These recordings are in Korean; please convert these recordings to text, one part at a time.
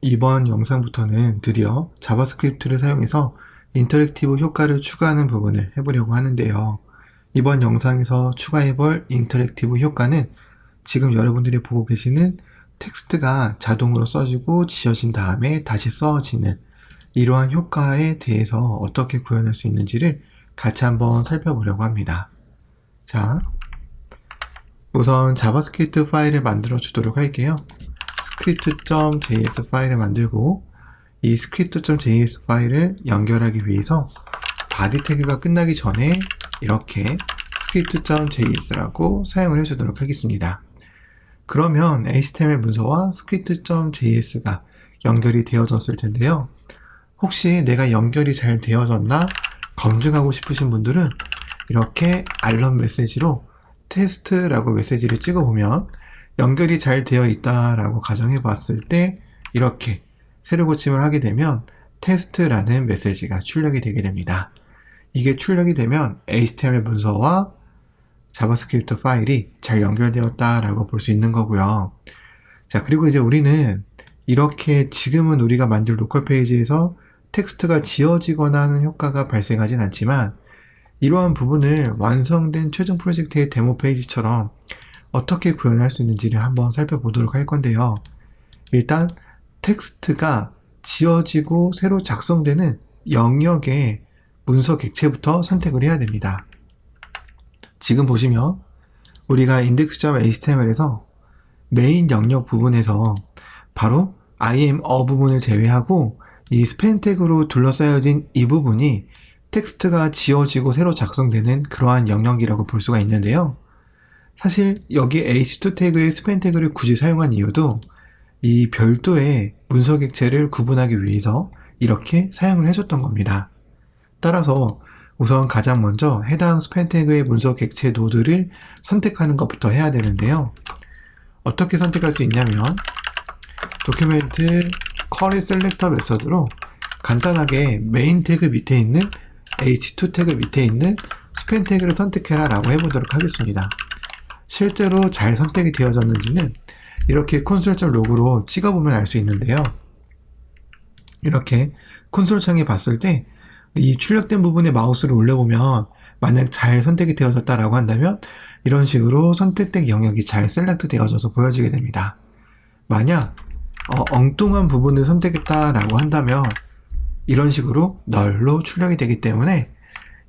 이번 영상부터는 드디어 자바스크립트를 사용해서 인터랙티브 효과를 추가하는 부분을 해보려고 하는데요. 이번 영상에서 추가해볼 인터랙티브 효과는 지금 여러분들이 보고 계시는 텍스트가 자동으로 써지고 지워진 다음에 다시 써지는 이러한 효과에 대해서 어떻게 구현할 수 있는지를 같이 한번 살펴보려고 합니다. 자, 우선 자바스크립트 파일을 만들어 주도록 할게요. script.js 파일을 만들고 이 script.js 파일을 연결하기 위해서 body 태그가 끝나기 전에 이렇게 script.js라고 사용을 해주도록 하겠습니다. 그러면 HTML 문서와 script.js가 연결이 되어졌을 텐데요. 혹시 내가 연결이 잘 되어졌나 검증하고 싶으신 분들은 이렇게 알람 메시지로 테스트라고 메시지를 찍어보면 연결이 잘 되어 있다라고 가정해 봤을 때 이렇게 세로 고침을 하게 되면 테스트라는 메시지가 출력이 되게 됩니다. 이게 출력이 되면 HTML 문서와 자바스크립트 파일이 잘 연결되었다라고 볼 수 있는 거고요. 자, 그리고 이제 우리는 이렇게 지금은 우리가 만들 로컬 페이지에서 텍스트가 지워지거나 하는 효과가 발생하진 않지만 이러한 부분을 완성된 최종 프로젝트의 데모 페이지처럼 어떻게 구현할 수 있는지를 한번 살펴보도록 할 건데요. 일단 텍스트가 지워지고 새로 작성되는 영역의 문서 객체부터 선택을 해야 됩니다. 지금 보시면 우리가 index.html에서 메인 영역 부분에서 바로 I am a 부분을 제외하고 이 스팬 태그로 둘러싸여진 이 부분이 텍스트가 지워지고 새로 작성되는 그러한 영역이라고 볼 수가 있는데요. 사실 여기 h2 태그의 스팬 태그를 굳이 사용한 이유도 이 별도의 문서 객체를 구분하기 위해서 이렇게 사용을 해줬던 겁니다. 따라서 우선 가장 먼저 해당 스팬 태그의 문서 객체 노드를 선택하는 것부터 해야 되는데요. 어떻게 선택할 수 있냐면 도큐멘트 쿼리 셀렉터 메서드로 간단하게 메인 태그 밑에 있는 h2 태그 밑에 있는 스팬 태그를 선택해라 라고 해보도록 하겠습니다. 실제로 잘 선택이 되어졌는지는 이렇게 콘솔.log로 찍어보면 알 수 있는데요. 이렇게 콘솔 창에 봤을 때 이 출력된 부분에 마우스를 올려보면 만약 잘 선택이 되어졌다라고 한다면 이런 식으로 선택된 영역이 잘 셀렉트 되어져서 보여지게 됩니다. 만약 엉뚱한 부분을 선택했다라고 한다면 이런 식으로 널로 출력이 되기 때문에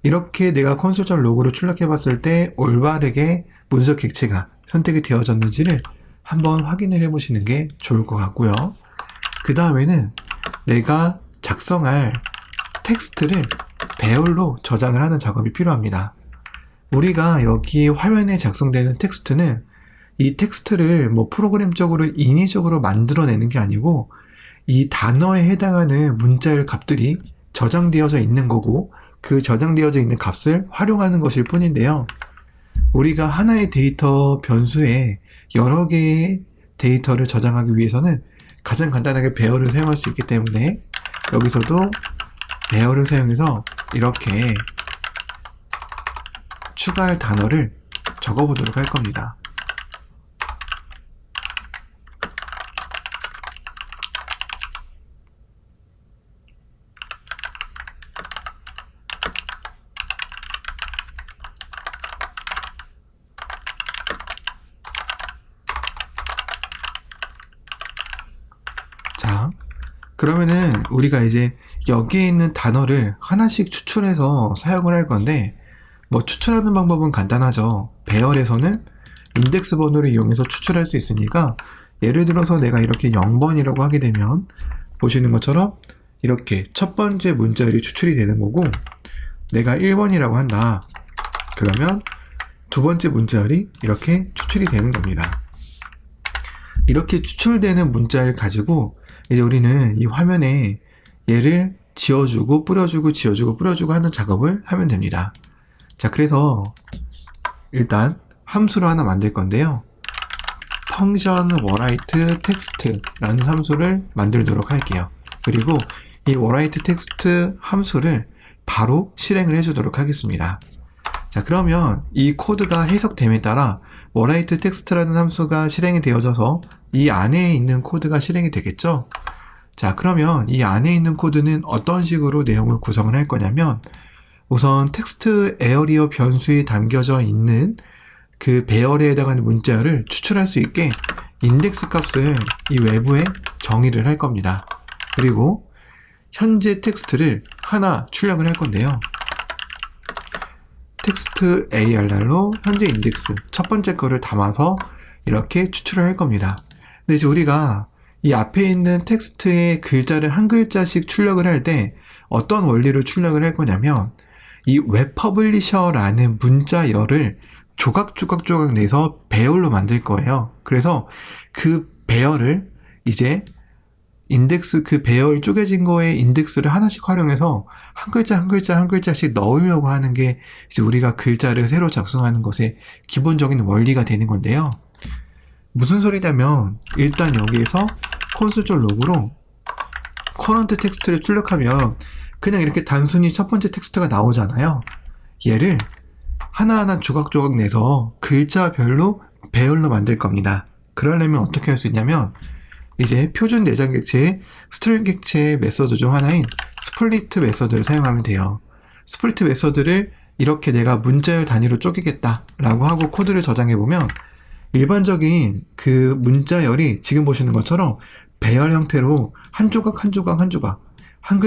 이렇게 내가 콘솔.log로 출력해봤을 때 올바르게 문서 객체가 선택이 되어졌는지를 한번 확인을 해보시는 게 좋을 것 같고요. 그 다음에는 내가 작성할 텍스트를 배열로 저장을 하는 작업이 필요합니다. 우리가 여기 화면에 작성되는 텍스트는 이 텍스트를 프로그램적으로 인위적으로 만들어내는 게 아니고 이 단어에 해당하는 문자열 값들이 저장되어져 있는 거고 그 저장되어져 있는 값을 활용하는 것일 뿐인데요. 우리가 하나의 데이터 변수에 여러 개의 데이터를 저장하기 위해서는 가장 간단하게 배열을 사용할 수 있기 때문에 여기서도 배열을 사용해서 이렇게 추가할 단어를 적어보도록 할 겁니다. 자, 그러면은 우리가 이제 여기에 있는 단어를 하나씩 추출해서 사용을 할 건데 추출하는 방법은 간단하죠. 배열에서는 인덱스 번호를 이용해서 추출할 수 있으니까 예를 들어서 내가 이렇게 0번이라고 하게 되면 보시는 것처럼 이렇게 첫 번째 문자열이 추출이 되는 거고 내가 1번이라고 한다. 그러면 두 번째 문자열이 이렇게 추출이 되는 겁니다. 이렇게 추출되는 문자를 가지고 이제 우리는 이 화면에 얘를 지워주고 뿌려주고 지워주고 뿌려주고 하는 작업을 하면 됩니다. 자, 그래서 일단 함수를 하나 만들 건데요. function write text 라는 함수를 만들도록 할게요. 그리고 이 write text 함수를 바로 실행을 해주도록 하겠습니다. 자, 그러면 이 코드가 해석됨에 따라 write text라는 함수가 실행이 되어져서 이 안에 있는 코드가 실행이 되겠죠. 자, 그러면 이 안에 있는 코드는 어떤 식으로 내용을 구성을 할 거냐면, 우선 텍스트 에어리어 변수에 담겨져 있는 그 배열에 해당하는 문자열을 추출할 수 있게 인덱스 값을 이 외부에 정의를 할 겁니다. 그리고 현재 텍스트를 하나 출력을 할 건데요. 텍스트 ARR로 현재 인덱스 첫 번째 거를 담아서 이렇게 추출을 할 겁니다. 근데 이제 우리가 이 앞에 있는 텍스트의 글자를 한 글자씩 출력을 할 때 어떤 원리로 출력을 할 거냐면, 이 웹퍼블리셔라는 문자열을 조각 내서 배열로 만들 거예요. 그래서 그 배열을 이제 인덱스, 그 배열 쪼개진 거에 인덱스를 하나씩 활용해서 한 글자씩 넣으려고 하는 게 이제 우리가 글자를 새로 작성하는 것의 기본적인 원리가 되는 건데요. 무슨 소리냐면, 일단 여기에서 콘솔 로그로 커런트 텍스트를 출력하면 그냥 이렇게 단순히 첫 번째 텍스트가 나오잖아요. 얘를 하나하나 조각 내서 글자별로 배열로 만들 겁니다. 그러려면 어떻게 할 수 있냐면, 이제 표준 내장 객체의 스트링 객체의 메서드 중 하나인 스플리트 메서드를 사용하면 돼요. 스플리트 메서드를 이렇게 내가 문자열 단위로 쪼개겠다 라고 하고 코드를 저장해보면, 일반적인 그 문자열이 지금 보시는 것처럼 배열 형태로 한 조각 한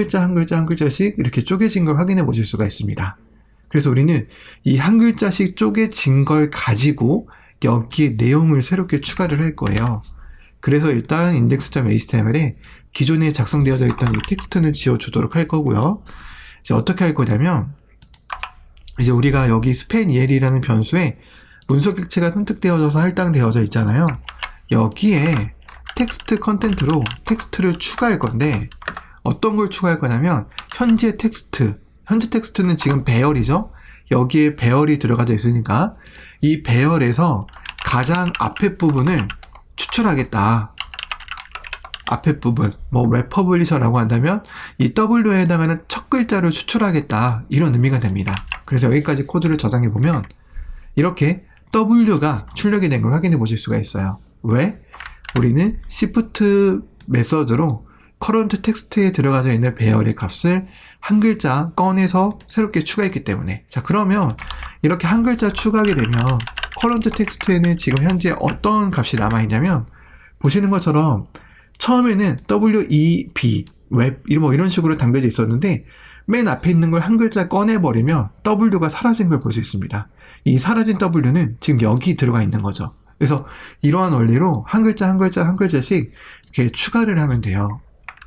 글자씩 이렇게 쪼개진 걸 확인해 보실 수가 있습니다. 그래서 우리는 이 한 글자씩 쪼개진 걸 가지고 여기에 내용을 새롭게 추가를 할 거예요. 그래서 일단 index.html에 기존에 작성되어져 있던 이 텍스트는 지워주도록 할 거고요. 이제 어떻게 할 거냐면, 이제 우리가 여기 spanel이라는 변수에 문서 객체가 선택되어져서 할당되어져 있잖아요. 여기에 텍스트 컨텐트로 텍스트를 추가할 건데, 어떤 걸 추가할 거냐면 현재 텍스트는 지금 배열이죠. 여기에 배열이 들어가져 있으니까 이 배열에서 가장 앞에 부분을 추출하겠다. 앞에 부분, 뭐 웹퍼블리셔라고 한다면 이 W에 해당하는 첫 글자를 추출하겠다, 이런 의미가 됩니다. 그래서 여기까지 코드를 저장해 보면 이렇게 W가 출력이 된 걸 확인해 보실 수가 있어요. 왜? 우리는 Shift 메서드로 커런트 텍스트에 들어가져 있는 배열의 값을 한 글자 꺼내서 새롭게 추가했기 때문에. 자, 그러면 이렇게 한 글자 추가하게 되면 커런트 텍스트에는 지금 현재 어떤 값이 남아있냐면, 보시는 것처럼 처음에는 WEB, 웹, 뭐 이런 식으로 담겨져 있었는데, 맨 앞에 있는 걸 한 글자 꺼내버리면 W가 사라진 걸 볼 수 있습니다. 이 사라진 W는 지금 여기 들어가 있는 거죠. 그래서 이러한 원리로 한 글자씩 이렇게 추가를 하면 돼요.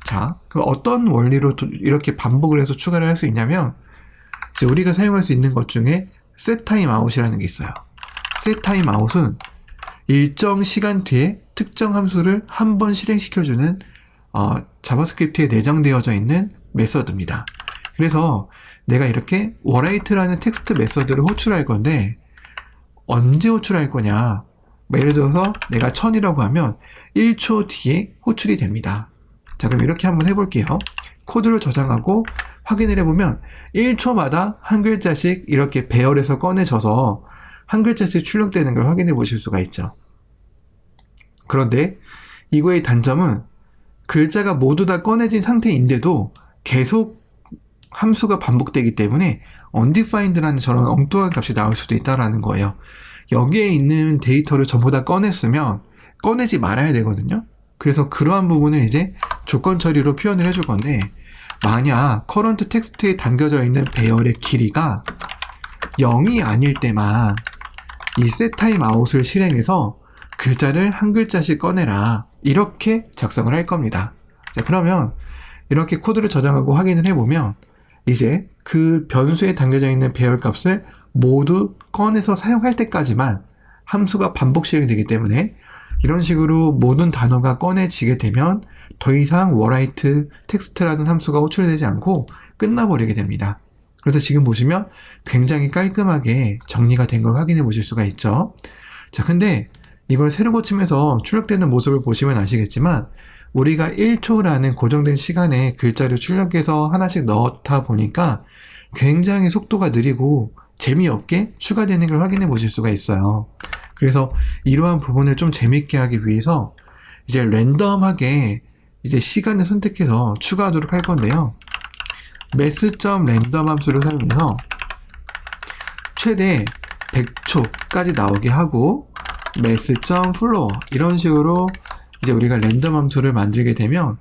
자, 그 어떤 원리로 이렇게 반복을 해서 추가를 할 수 있냐면, 이제 우리가 사용할 수 있는 것 중에 setTimeout이라는 게 있어요. setTimeout은 일정 시간 뒤에 특정 함수를 한 번 실행시켜주는 자바스크립트에 내장되어져 있는 메서드입니다. 그래서 내가 이렇게 write라는 텍스트 메서드를 호출할 건데, 언제 호출할 거냐? 예를 들어서 내가 1000이라고 하면 1초 뒤에 호출이 됩니다. 자, 그럼 이렇게 한번 해볼게요. 코드를 저장하고 확인을 해보면 1초마다 한 글자씩 이렇게 배열해서 꺼내져서 한 글자씩 출력되는 걸 확인해 보실 수가 있죠. 그런데 이거의 단점은 글자가 모두 다 꺼내진 상태인데도 계속 함수가 반복되기 때문에 undefined라는 저런 엉뚱한 값이 나올 수도 있다는 거예요. 여기에 있는 데이터를 전부 다 꺼냈으면 꺼내지 말아야 되거든요. 그래서 그러한 부분을 이제 조건 처리로 표현을 해줄 건데, 만약 커런트 텍스트에 담겨져 있는 배열의 길이가 0이 아닐 때만 이 setTimeout을 실행해서 글자를 한 글자씩 꺼내라, 이렇게 작성을 할 겁니다. 자, 그러면 이렇게 코드를 저장하고 확인을 해보면 이제 그 변수에 담겨져 있는 배열 값을 모두 꺼내서 사용할 때까지만 함수가 반복 실행되기 때문에, 이런 식으로 모든 단어가 꺼내지게 되면 더 이상 write 텍스트라는 함수가 호출되지 않고 끝나버리게 됩니다. 그래서 지금 보시면 굉장히 깔끔하게 정리가 된 걸 확인해 보실 수가 있죠. 자, 근데 이걸 새로 고치면서 출력되는 모습을 보시면 아시겠지만, 우리가 1초라는 고정된 시간에 글자를 출력해서 하나씩 넣다 보니까 굉장히 속도가 느리고 재미없게 추가되는 걸 확인해 보실 수가 있어요. 그래서 이러한 부분을 좀 재밌게 하기 위해서 이제 랜덤하게 이제 시간을 선택해서 추가하도록 할 건데요. mass.random 함수를 사용해서 최대 100초까지 나오게 하고 mass.floor 이런 식으로 이제 우리가 랜덤 함수를 만들게 되면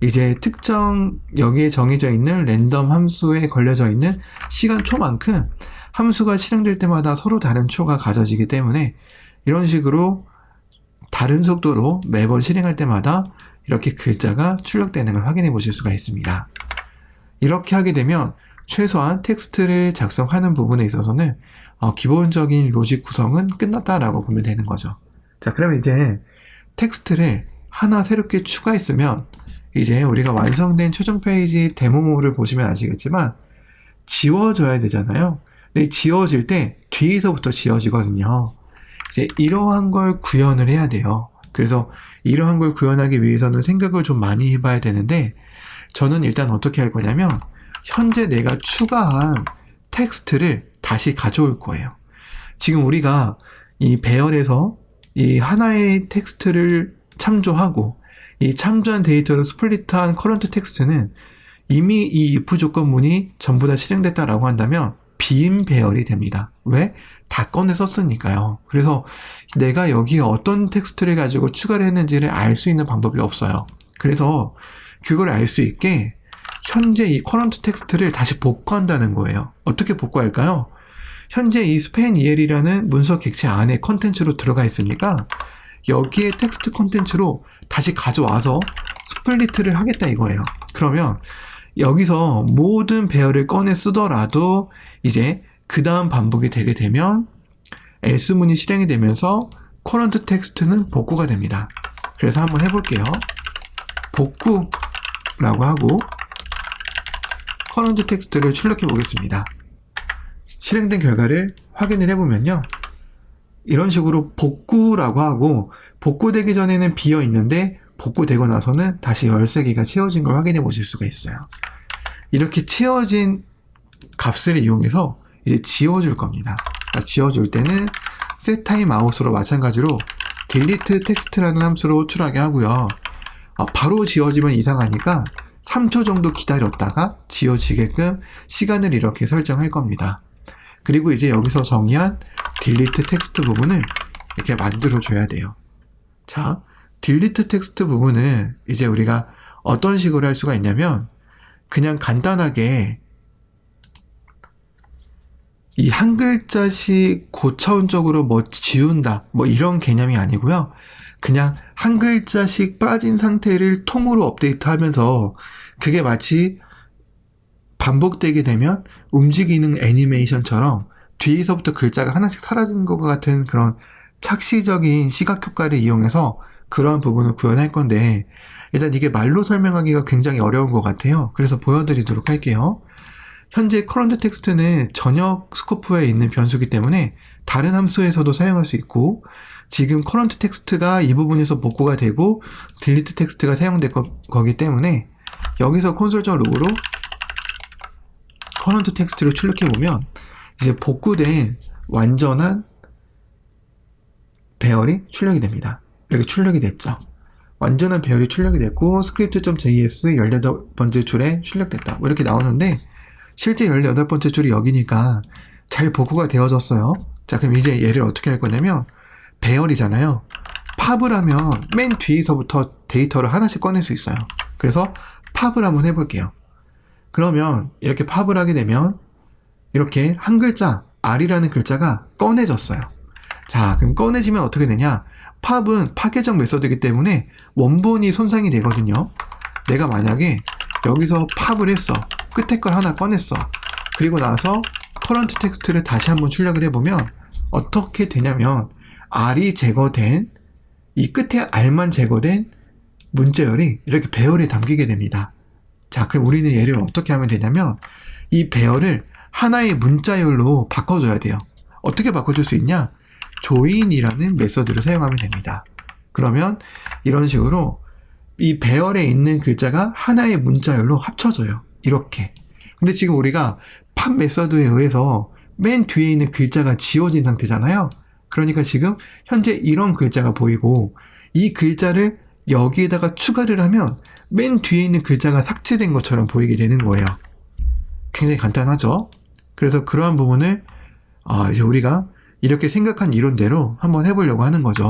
이제 특정 여기에 정해져 있는 랜덤 함수에 걸려져 있는 시간 초만큼 함수가 실행될 때마다 서로 다른 초가 가져지기 때문에 이런 식으로 다른 속도로 매번 실행할 때마다 이렇게 글자가 출력되는 걸 확인해 보실 수가 있습니다. 이렇게 하게 되면 최소한 텍스트를 작성하는 부분에 있어서는 기본적인 로직 구성은 끝났다라고 보면 되는 거죠. 자, 그러면 이제 텍스트를 하나 새롭게 추가했으면 이제 우리가 완성된 최종 페이지 데모를 보시면 아시겠지만 지워져야 되잖아요. 근데 지워질 때 뒤에서부터 지워지거든요. 이제 이러한 걸 구현을 해야 돼요. 그래서 이러한 걸 구현하기 위해서는 생각을 좀 많이 해봐야 되는데 저는 일단 어떻게 할 거냐면 현재 내가 추가한 텍스트를 다시 가져올 거예요. 지금 우리가 이 배열에서 이 하나의 텍스트를 참조하고 이 참조한 데이터를 스플릿한 커런트 텍스트는 이미 이 if 조건문이 전부 다 실행됐다라고 한다면 빈 배열이 됩니다. 왜? 다 꺼내 썼으니까요. 그래서 내가 여기에 어떤 텍스트를 가지고 추가를 했는지를 알 수 있는 방법이 없어요. 그래서 그걸 알 수 있게 현재 이 커런트 텍스트를 다시 복구한다는 거예요. 어떻게 복구할까요? 현재 이 spanel이라는 문서 객체 안에 컨텐츠로 들어가 있으니까 여기에 텍스트 컨텐츠로 다시 가져와서 스플리트를 하겠다 이거예요. 그러면 여기서 모든 배열을 꺼내 쓰더라도 이제 그 다음 반복이 되게 되면 else문이 실행이 되면서 current 텍스트는 복구가 됩니다. 그래서 한번 해볼게요. 복구라고 하고 current 텍스트를 출력해 보겠습니다. 실행된 결과를 확인을 해보면요. 이런 식으로 복구라고 하고 복구되기 전에는 비어 있는데 복구되고 나서는 다시 13개가 채워진 걸 확인해 보실 수가 있어요. 이렇게 채워진 값을 이용해서 이제 지워줄 겁니다. 그러니까 지워줄 때는 setTimeOut으로 마찬가지로 delete text라는 함수로 호출하게 하고요. 바로 지워지면 이상하니까 3초 정도 기다렸다가 지워지게끔 시간을 이렇게 설정할 겁니다. 그리고 이제 여기서 정의한 delete text 부분을 이렇게 만들어줘야 돼요. 자, delete text 부분은 이제 우리가 어떤 식으로 할 수가 있냐면 그냥 간단하게 이 한 글자씩 고차원적으로 뭐 지운다 뭐 이런 개념이 아니고요. 그냥 한 글자씩 빠진 상태를 통으로 업데이트하면서 그게 마치 반복되게 되면 움직이는 애니메이션처럼 뒤에서부터 글자가 하나씩 사라지는 것 같은 그런 착시적인 시각 효과를 이용해서 그러한 부분을 구현할 건데 일단 이게 말로 설명하기가 굉장히 어려운 것 같아요. 그래서 보여드리도록 할게요. 현재 current 텍스트는 전역 스코프에 있는 변수이기 때문에 다른 함수에서도 사용할 수 있고 지금 current 텍스트가 이 부분에서 복구가 되고 delete 텍스트가 사용될 거기 때문에 여기서 콘솔.log으로 current 텍스트를 출력해보면 이제 복구된 완전한 배열이 출력이 됩니다. 이렇게 출력이 됐죠. 완전한 배열이 출력이 됐고 script.js 18번째 줄에 출력됐다. 뭐 이렇게 나오는데 실제 18번째 줄이 여기니까 잘 복구가 되어졌어요. 자, 그럼 이제 얘를 어떻게 할 거냐면 배열이잖아요. 팝을 하면 맨 뒤에서부터 데이터를 하나씩 꺼낼 수 있어요. 그래서 팝을 한번 해볼게요. 그러면 이렇게 팝을 하게 되면 이렇게 한 글자 R이라는 글자가 꺼내졌어요. 자, 그럼 꺼내지면 어떻게 되냐? 팝은 파괴적 메서드이기 때문에 원본이 손상이 되거든요. 내가 만약에 여기서 팝을 했어. 끝에 걸 하나 꺼냈어. 그리고 나서 current 텍스트를 다시 한번 출력을 해보면 어떻게 되냐면 R이 제거된 이 끝에 R만 제거된 문자열이 이렇게 배열에 담기게 됩니다. 자, 그럼 우리는 얘를 어떻게 하면 되냐면 이 배열을 하나의 문자열로 바꿔줘야 돼요. 어떻게 바꿔줄 수 있냐? join이라는 메서드를 사용하면 됩니다. 그러면 이런 식으로 이 배열에 있는 글자가 하나의 문자열로 합쳐져요. 이렇게. 근데 지금 우리가 팝 메서드에 의해서 맨 뒤에 있는 글자가 지워진 상태잖아요. 그러니까 지금 현재 이런 글자가 보이고 이 글자를 여기에다가 추가를 하면 맨 뒤에 있는 글자가 삭제된 것처럼 보이게 되는 거예요. 굉장히 간단하죠? 그래서 그러한 부분을 이제 우리가 이렇게 생각한 이론대로 한번 해보려고 하는 거죠.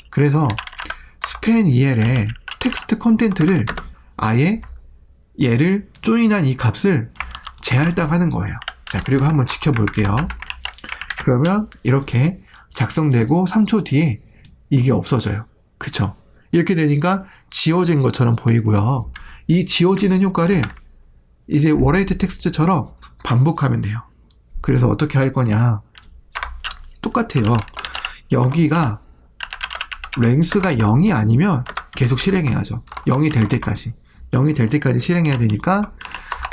그래서 span-el의 텍스트 컨텐트를 아예 얘를 조인한 이 값을 재할당하는 거예요. 자, 그리고 한번 지켜볼게요. 그러면 이렇게 작성되고 3초 뒤에 이게 없어져요. 그쵸? 이렇게 되니까 지워진 것처럼 보이고요. 이 지워지는 효과를 이제 워라이트 텍스트처럼 반복하면 돼요. 그래서 어떻게 할 거냐? 똑같아요. 여기가 랭스가 0이 아니면 계속 실행해야죠. 0이 될 때까지. 0이 될 때까지 실행해야 되니까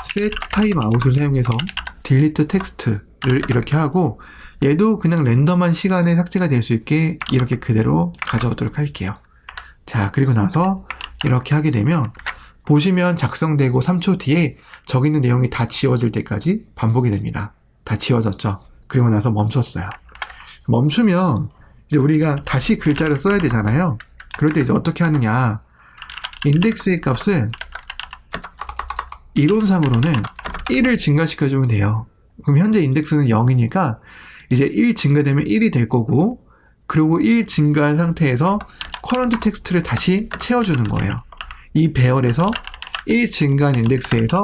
set timeout을 사용해서 delete 텍스트를 이렇게 하고 얘도 그냥 랜덤한 시간에 삭제가 될 수 있게 이렇게 그대로 가져오도록 할게요. 자, 그리고 나서 이렇게 하게 되면 보시면 작성되고 3초 뒤에 저기 있는 내용이 다 지워질 때까지 반복이 됩니다. 다 지워졌죠? 그리고 나서 멈췄어요. 멈추면 이제 우리가 다시 글자를 써야 되잖아요. 그럴 때 이제 어떻게 하느냐? 인덱스의 값은 이론상으로는 1을 증가시켜주면 돼요. 그럼 현재 인덱스는 0이니까 이제 1 증가되면 1이 될 거고, 그리고 1 증가한 상태에서 커런트 텍스트를 다시 채워주는 거예요. 이 배열에서 1 증가한 인덱스에서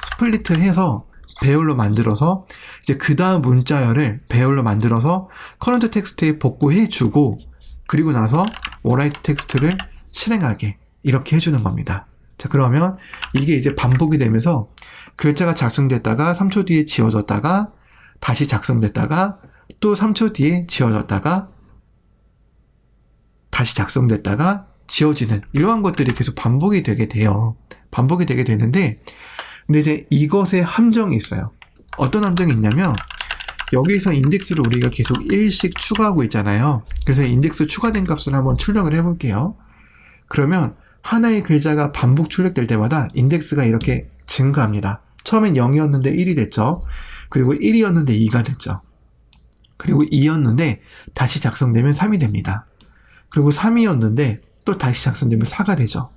스플리트 해서 배열로 만들어서 이제 그 다음 문자열을 배열로 만들어서 커런트 텍스트에 복구해주고, 그리고 나서 워라이트 텍스트를 실행하게 이렇게 해주는 겁니다. 자, 그러면 이게 이제 반복이 되면서 글자가 작성됐다가 3초 뒤에 지워졌다가 다시 작성됐다가 또 3초 뒤에 지워졌다가 다시 작성됐다가 지워지는 이러한 것들이 계속 반복이 되게 돼요. 반복이 되게 되는데, 근데 이제 이것에 함정이 있어요. 어떤 함정이 있냐면 여기에서 인덱스를 우리가 계속 1씩 추가하고 있잖아요. 그래서 인덱스 추가된 값을 한번 출력을 해볼게요. 그러면 하나의 글자가 반복 출력될 때마다 인덱스가 이렇게 증가합니다. 처음엔 0이었는데 1이 됐죠. 그리고 1이었는데 2가 됐죠. 그리고 2였는데 다시 작성되면 3이 됩니다. 그리고 3이었는데 또 다시 작성되면 4가 되죠.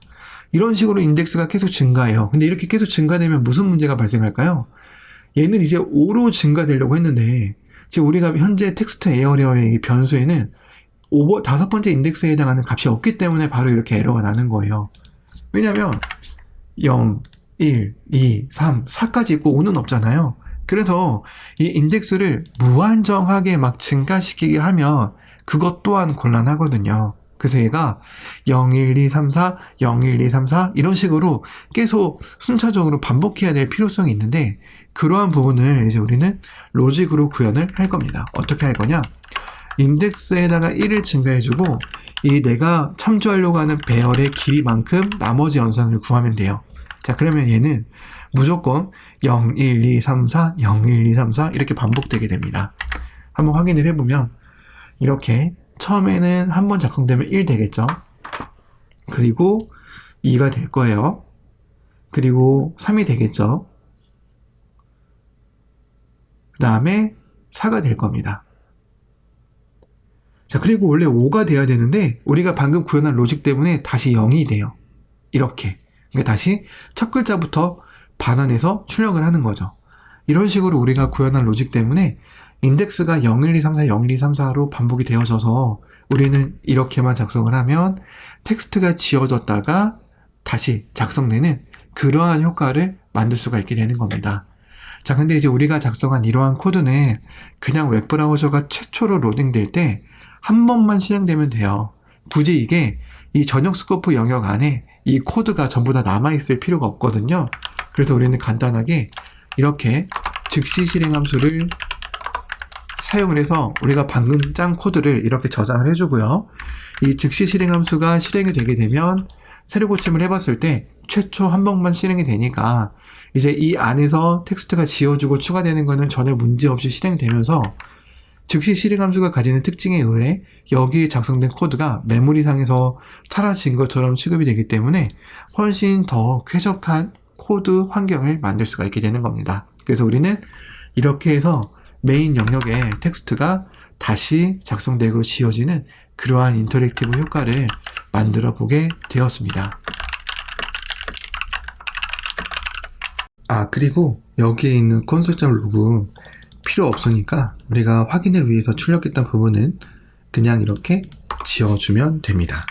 이런 식으로 인덱스가 계속 증가해요. 근데 이렇게 계속 증가되면 무슨 문제가 발생할까요? 얘는 이제 5로 증가되려고 했는데 지금 우리가 현재 텍스트 에어리어의 변수에는 5번째 인덱스에 해당하는 값이 없기 때문에 바로 이렇게 에러가 나는 거예요. 왜냐면 0, 1, 2, 3, 4까지 있고 5는 없잖아요. 그래서 이 인덱스를 무한정하게 막 증가시키게 하면 그것 또한 곤란하거든요. 그래서 얘가 0, 1, 2, 3, 4, 0, 1, 2, 3, 4 이런 식으로 계속 순차적으로 반복해야 될 필요성이 있는데, 그러한 부분을 이제 우리는 로직으로 구현을 할 겁니다. 어떻게 할 거냐? 인덱스에다가 1을 증가해주고 이 내가 참조하려고 하는 배열의 길이만큼 나머지 연산을 구하면 돼요. 자, 그러면 얘는 무조건 0, 1, 2, 3, 4, 0, 1, 2, 3, 4 이렇게 반복되게 됩니다. 한번 확인을 해보면 이렇게 처음에는 한 번 작성되면 1 되겠죠. 그리고 2가 될 거예요. 그리고 3이 되겠죠. 그 다음에 4가 될 겁니다. 자, 그리고 원래 5가 돼야 되는데 우리가 방금 구현한 로직 때문에 다시 0이 돼요. 이렇게. 그러니까 다시 첫 글자부터 반환해서 출력을 하는 거죠. 이런 식으로 우리가 구현한 로직 때문에 인덱스가 0, 1, 2, 3, 4, 0, 1, 2, 3, 4로 반복이 되어져서 우리는 이렇게만 작성을 하면 텍스트가 지워졌다가 다시 작성되는 그러한 효과를 만들 수가 있게 되는 겁니다. 자, 근데 이제 우리가 작성한 이러한 코드는 그냥 웹브라우저가 최초로 로딩될 때 한 번만 실행되면 돼요. 굳이 이게 이 전용 스코프 영역 안에 이 코드가 전부 다 남아있을 필요가 없거든요. 그래서 우리는 간단하게 이렇게 즉시 실행 함수를 사용을 해서 우리가 방금 짠 코드를 이렇게 저장을 해주고요. 이 즉시 실행 함수가 실행이 되게 되면 새로 고침을 해봤을 때 최초 한 번만 실행이 되니까 이제 이 안에서 텍스트가 지워지고 추가되는 거는 전혀 문제없이 실행되면서 즉시 실행 함수가 가지는 특징에 의해 여기에 작성된 코드가 메모리상에서 사라진 것처럼 취급이 되기 때문에 훨씬 더 쾌적한 코드 환경을 만들 수가 있게 되는 겁니다. 그래서 우리는 이렇게 해서 메인 영역에 텍스트가 다시 작성되고 지워지는 그러한 인터랙티브 효과를 만들어 보게 되었습니다. 그리고 여기에 있는 console.log 필요 없으니까 우리가 확인을 위해서 출력했던 부분은 그냥 이렇게 지워주면 됩니다.